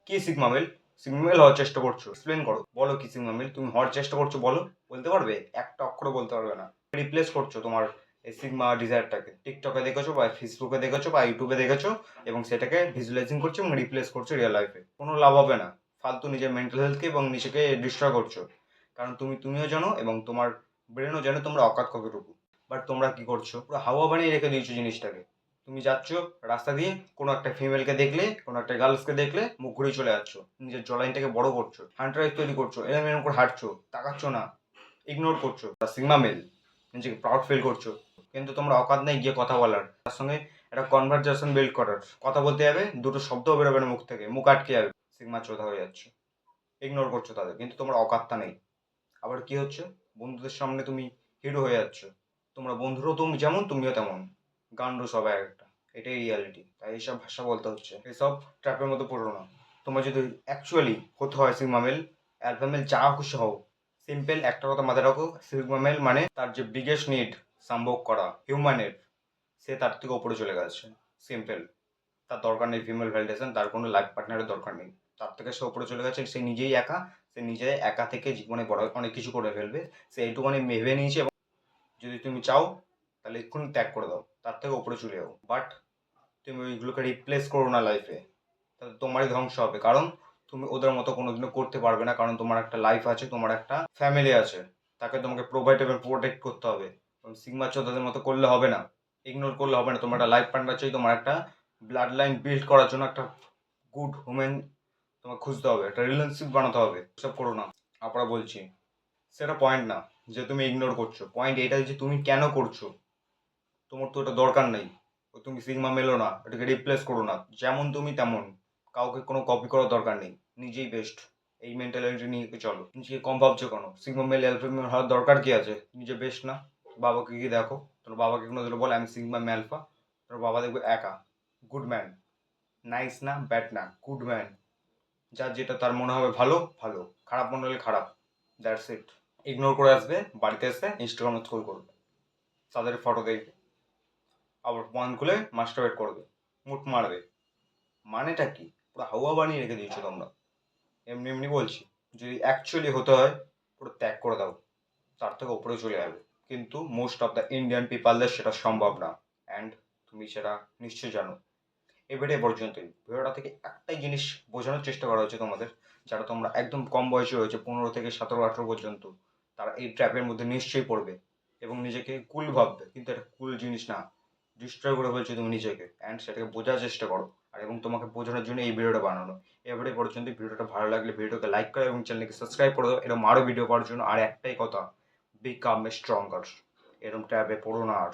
কি sigma mail? Sigma mail হওয়ার চেষ্টা করছো, এক্সপ্লেন করো, বলো কি সিগমা মেল? তুমি হওয়ার চেষ্টা করছো, বলো। বলতে পারবে? একটা অক্ষরও বলতে পারবে না। রিপ্লেস করছো তোমার এই সিগমা ডিজায়ারটাকে। টিকটকে দেখেছো বা ফেসবুকে দেখেছো বা ইউটিউবে দেখেছো এবং সেটাকে ভিজুয়ালাইজিং করছো এবং রিপ্লেস করছো রিয়েল লাইফে। কোনো লাভ হবে না। ফালতু নিজের মেন্টাল হেলথকে এবং নিজেকে ডিস্ট্রয় করছো। কারণ তুমিও জানো এবং তোমার ব্রেনও জানো তোমরা অকাত কতটুকু। বাট তোমরা কি করছো? পুরো হাওয়া বানিয়ে রেখে দিয়েছো জিনিসটাকে। তুমি যাচ্ছ রাস্তা দিয়ে, কোনো একটা ফিমেলকে দেখলে, কোনো একটা গার্লসকে দেখলে মুখ ঘুরিয়ে চলে যাচ্ছ, নিজের জলাইনটাকে বড় করছো, হান্টারাইজ তৈরি করছো, এরম এরম করে হাঁটছো, তাকাচ্ছ না, ইগনোর করছো। সিগমা মেল, নিজেকে প্রাউড ফিল করছো, কিন্তু তোমরা অকাত নেই গিয়ে কথা বলার, তার সঙ্গে একটা কনভারসেশন বিল্ড করার। কথা বলতে যাবে, দুটো শব্দও বেরোবে না মুখ থেকে, মুখ আটকে যাবে। সিগমা চোদা হয়ে যাচ্ছে, ইগনোর করছো তাদের, কিন্তু তোমার অকাতটা নেই। আবার কি হচ্ছে? বন্ধুদের সামনে তুমি হিরো হয়ে যাচ্ছ। তোমরা বন্ধুরও তুমি যেমন, তুমিও তেমন। গান্ডু সবাই একটা। এটাই রিয়ালিটি। তাই এইসব ভাষা বলতে হচ্ছে। এসব ট্র্যাপের মধ্যে পড়ো না। তোমার যদি অ্যাকচুয়ালি হতে হয় সিগমা মেল, অ্যালফা মেল, যা খুশি হও, সিম্পল একটা কথা মাথায় রাখো, সিগমা মেল মানে তার যে বিগেস্ট নিড সম্ভব করা হিউম্যানের, সে তার থেকে উপরে চলে গেছে। সিম্পল। তার দরকার নেই ফিমেল ভ্যালিডেশন, তার কোনো লাইফ পার্টনারের দরকার নেই। তার থেকে সে উপরে চলে গেছে, সে নিজেই একা। সে নিজে একা থেকে জীবনে বড় অনেক কিছু করে ফেলবে। সে এইটুকুনি ভেবে নিয়েছে এবং যদি তুমি চাও তাহলে এক্ষুনি ত্যাগ করে দাও, তার থেকে উপরে চলে যাও। বাট তুমি ওইগুলোকে রিপ্লেস করো না লাইফে, তাহলে তোমারই ধ্বংস হবে। কারণ তুমি ওদের মতো কোনোদিনও করতে পারবে না, কারণ তোমার একটা লাইফ আছে, তোমার একটা ফ্যামিলি আছে, তাকে তোমাকে প্রোভাইড এবং প্রোটেক্ট করতে হবে। সিগমা চোদাদের মতো করলে হবে না, ইগনোর করলে হবে না। তোমার একটা লাইফ পার্টনার চাই, তোমার একটা ব্লাড লাইন বিল্ড করার জন্য একটা গুড ওমেন তোমাকে খুঁজতে হবে, একটা রিলেশনশিপ বানাতে হবে। সব করো না। আপনারা বলছি সেটা পয়েন্ট না যে তুমি ইগনোর করছো, পয়েন্ট এটা যে তুমি কেন করছো। তোমার তো ওটা দরকার নেই। তুমি সিগমা মেলো না, এটাকে রিপ্লেস করো না। যেমন তুমি তেমন, কাউকে কোনো কপি করার দরকার নেই, নিজেই বেস্ট। এই মেন্টালিটি নিয়ে চলো। নিজেকে কম ভাবছো কেন? সিগমা মেল অ্যালফা মেল হওয়ার দরকার কি আছে? নিজে বেস্ট না? বাবাকে কি দেখো, তোমার বাবাকে কোনো দিলে বলে আমি সিগমা ম্যালফা, তোমার বাবা দেখবে একা। Good man. নাইস না, ব্যাড না, গুড ম্যান। যার যেটা তার মনে হবে ভালো ভালো, খারাপ মনে হলে খারাপ। That's it. ইগনোর করে আসবে, বাড়িতে এসে ইনস্টাগ্রামে স্ক্রল করবে, তাদের ফটো দেখবে, আবার পয়েন্ট খুলে মাস্টারবেট করবে, মুট মারবে। মানেটা কি? পুরো হাওয়া বানিয়ে রেখে দিয়েছো তোমরা। এমনি এমনি বলছি, যদি অ্যাকচুয়ালি হতে হয় পুরো ত্যাগ করে দাও, তার থেকে উপরে চলে যাবে। কিন্তু মোস্ট অফ দ্য ইন্ডিয়ান পিপালদের সেটা সম্ভব না, অ্যান্ড তুমি সেটা নিশ্চয়ই জানো। এবারে পর্যন্তই ভিডিওটা থেকে একটাই জিনিস বোঝানোর চেষ্টা করা হচ্ছে তোমাদের, যারা তোমরা একদম কম বয়সী হয়েছে, 15 থেকে 17-18 পর্যন্ত, তারা এই ট্র্যাপের মধ্যে নিশ্চয়ই পড়বে এবং নিজেকে কুল ভাববে, কিন্তু এটা কুল জিনিস না। ডিস্ট্রয় করে ফেলছো তুমি নিজেকে, অ্যান্ড সেটাকে বোঝার চেষ্টা করো। আর এবং তোমাকে বোঝানোর জন্য এই ভিডিওটা বানানো। এবারে পর্যন্ত ভিডিওটা ভালো লাগলে ভিডিওকে লাইক করো এবং চ্যানেলকে সাবস্ক্রাইব করে দাও এরকম আরও ভিডিও পাওয়ার জন্য। আর একটাই কথা, বিকাম স্ট্রঙ্গার। এরকম ট্র্যাপে পড়ো না আর।